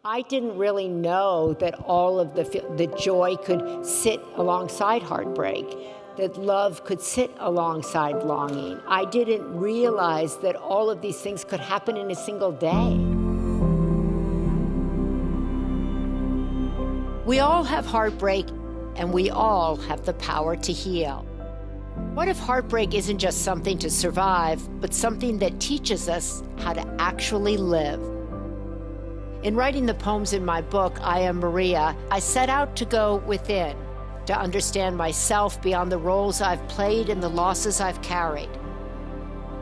I didn't really know that all of the joy could sit alongside heartbreak, that love could sit alongside longing. I didn't realize that all of these things could happen in a single day. We all have heartbreak, and we all have the power to heal. What if heartbreak isn't just something to survive, but something that teaches us how to actually live? In writing the poems in my book, I Am Maria, I set out to go within, to understand myself beyond the roles I've played and the losses I've carried.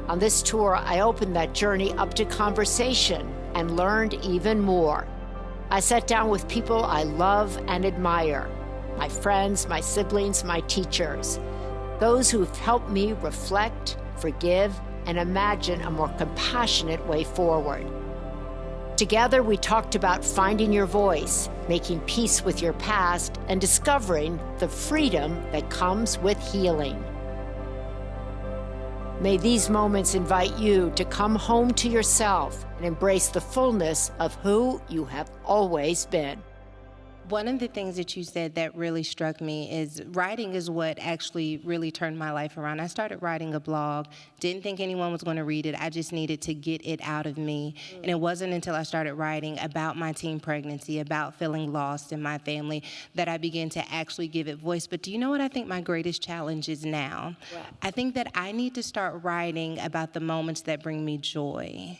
On this tour, I opened that journey up to conversation and learned even more. I sat down with people I love and admire, my friends, my siblings, my teachers, those who've helped me reflect, forgive, and imagine a more compassionate way forward. Together, we talked about finding your voice, making peace with your past, and discovering the freedom that comes with healing. May these moments invite you to come home to yourself and embrace the fullness of who you have always been. One of the things that you said that really struck me is writing is what actually really turned my life around. I started writing a blog, didn't think anyone was going to read it. I just needed to get it out of me. And it wasn't until I started writing about my teen pregnancy, about feeling lost in my family, that I began to actually give it voice. But do you know what I think my greatest challenge is now? What? I think that I need to start writing about the moments that bring me joy.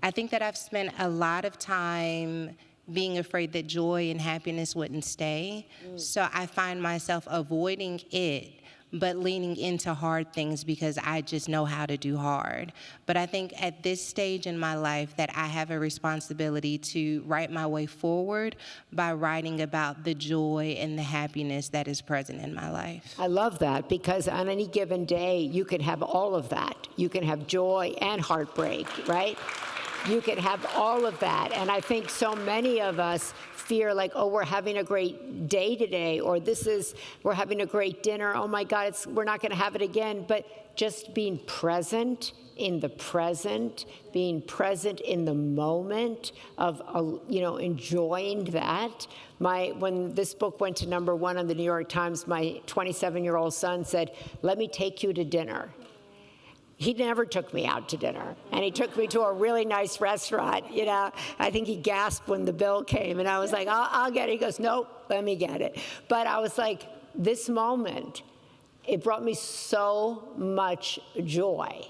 I think that I've spent a lot of time being afraid that joy and happiness wouldn't stay. So I find myself avoiding it, but leaning into hard things because I just know how to do hard. But I think at this stage in my life that I have a responsibility to write my way forward by writing about the joy and the happiness that is present in my life. I love that, because on any given day, you can have all of that. You can have joy and heartbreak, right? You can have all of that. And I think so many of us fear like, oh, we're having a great day today, or we're having a great dinner. Oh my God, we're not going to have it again. But just being present in the present, being present in the moment of, enjoying that. When this book went to #1 on the New York Times, my 27-year-old son said, "Let me take you to dinner." He never took me out to dinner, and he took me to a really nice restaurant. I think he gasped when the bill came, and I was like, I'll get it. He goes, nope, let me get it. But I was like, this moment, it brought me so much joy,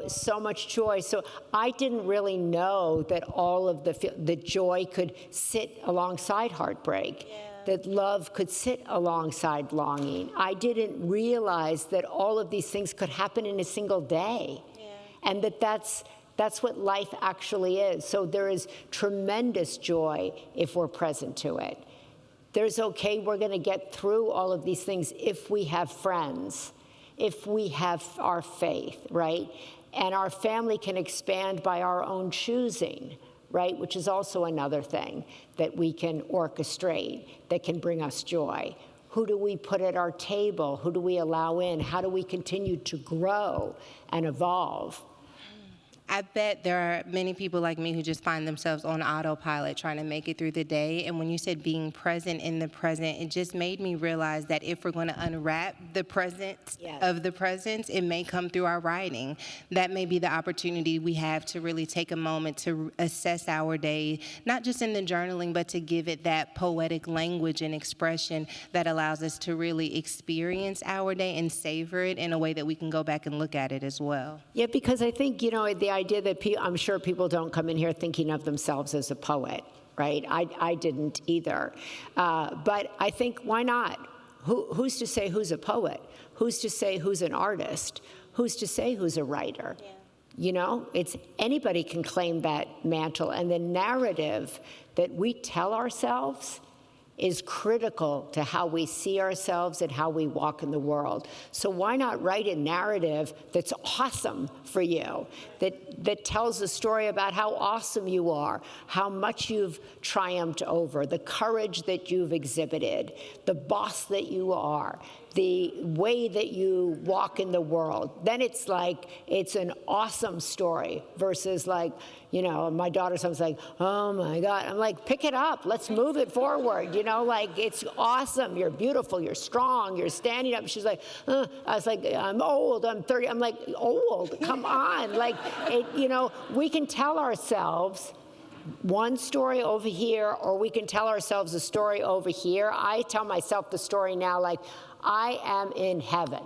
so much joy. So I didn't really know that all of the joy could sit alongside heartbreak. That love could sit alongside longing. I didn't realize that all of these things could happen in a single day. And that's what life actually is. So there is tremendous joy if we're present to it. There's we're gonna get through all of these things if we have friends, if we have our faith, right? And our family can expand by our own choosing, right? Which is also another thing that we can orchestrate that can bring us joy. Who do we put at our table? Who do we allow in? How do we continue to grow and evolve? I bet there are many people like me who just find themselves on autopilot trying to make it through the day. And when you said being present in the present, it just made me realize that if we're going to unwrap the present of the present, it may come through our writing. That may be the opportunity we have to really take a moment to assess our day, not just in the journaling, but to give it that poetic language and expression that allows us to really experience our day and savor it in a way that we can go back and look at it as well. Yeah, because I think, the idea that I'm sure people don't come in here thinking of themselves as a poet, right? I didn't either. But I think, why not? Who's to say who's a poet? Who's to say who's an artist? Who's to say who's a writer? It's anybody can claim that mantle. And the narrative that we tell ourselves is critical to how we see ourselves and how we walk in the world. So why not write a narrative that's awesome for you, that tells a story about how awesome you are, how much you've triumphed over, the courage that you've exhibited, the boss that you are. the way that you walk in the world, then it's like, it's an awesome story versus like, you know, my daughter sometimes like, oh my God. I'm like, pick it up. Let's move it forward. You know, like, it's awesome. You're beautiful. You're strong. You're standing up. She's like, I was like, I'm old. I'm 30. I'm like, old? Come on. Like, you know, we can tell ourselves one story over here, or we can tell ourselves a story over here. I tell myself the story now like, I am in heaven.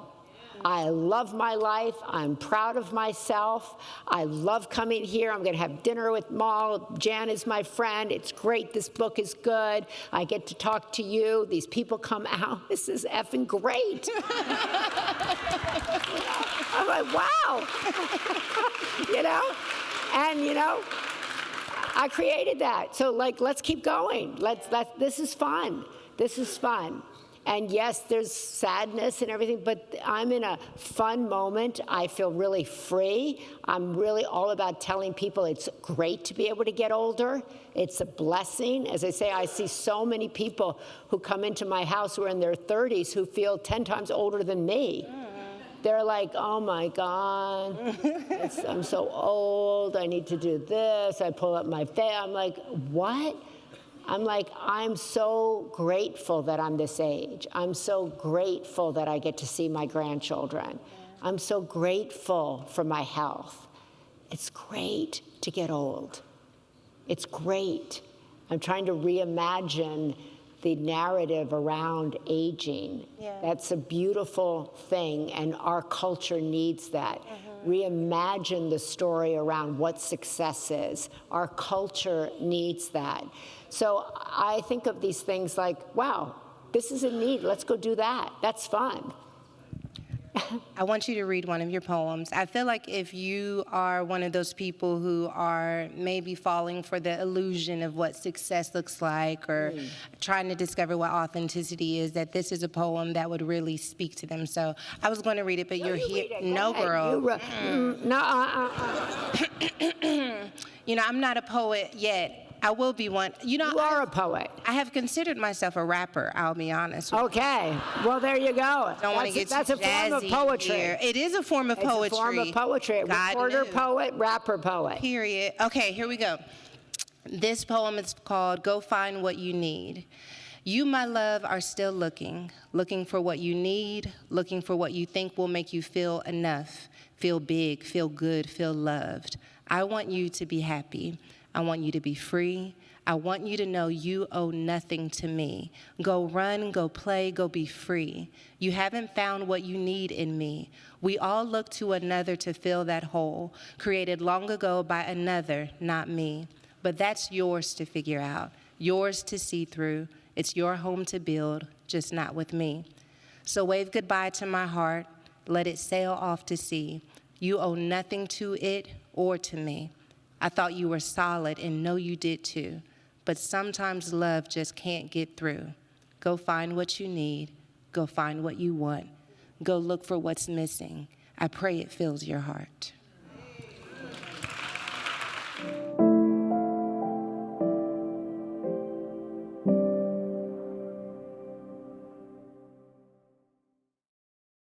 I love my life. I'm proud of myself. I love coming here. I'm going to have dinner with Mal. Jan is my friend. It's great. This book is good. I get to talk to you. These people come out. This is effing great. I'm like, wow. You know? And, you know, I created that. So, like, let's keep going. This is fun. This is fun. And yes, there's sadness and everything, but I'm in a fun moment. I feel really free. I'm really all about telling people it's great to be able to get older. It's a blessing. As I say, I see so many people who come into my house who are in their 30s who feel 10 times older than me. They're like, oh my God, I'm so old. I need to do this. I pull up my face. I'm like, what? I'm like, I'm so grateful that I'm this age. I'm so grateful that I get to see my grandchildren. I'm so grateful for my health. It's great to get old. It's great. I'm trying to reimagine the narrative around aging. Yeah. That's a beautiful thing, and our culture needs that. Reimagine the story around what success is. Our culture needs that. So I think of these things like, wow, this is a need. Let's go do that. That's fun. I want you to read one of your poems. I feel like if you are one of those people who are maybe falling for the illusion of what success looks like, or trying to discover what authenticity is, that this is a poem that would really speak to them. So I was going to read it, but you're here. No, girl. You know, I'm not a poet yet. I will be one. You know, You are a poet. I have considered myself a rapper, I'll be honest with you. Okay. Well, there you go. Don't want to get That's too a form of jazzy poetry. here. It is a form of poetry. It's a form of poetry. God Reporter knew. poet, rapper poet. Period. Okay, here we go. This poem is called Go Find What You Need. You, my love, are still looking for what you need, looking for what you think will make you feel enough, feel big, feel good, feel loved. I want you to be happy. I want you to be free. I want you to know you owe nothing to me. Go run, go play, go be free. You haven't found what you need in me. We all look to another to fill that hole, created long ago by another, not me. But that's yours to figure out, yours to see through. It's your home to build, just not with me. So wave goodbye to my heart. Let it sail off to sea. You owe nothing to it or to me. I thought you were solid, and know you did too. But sometimes love just can't get through. Go find what you need. Go find what you want. Go look for what's missing. I pray it fills your heart.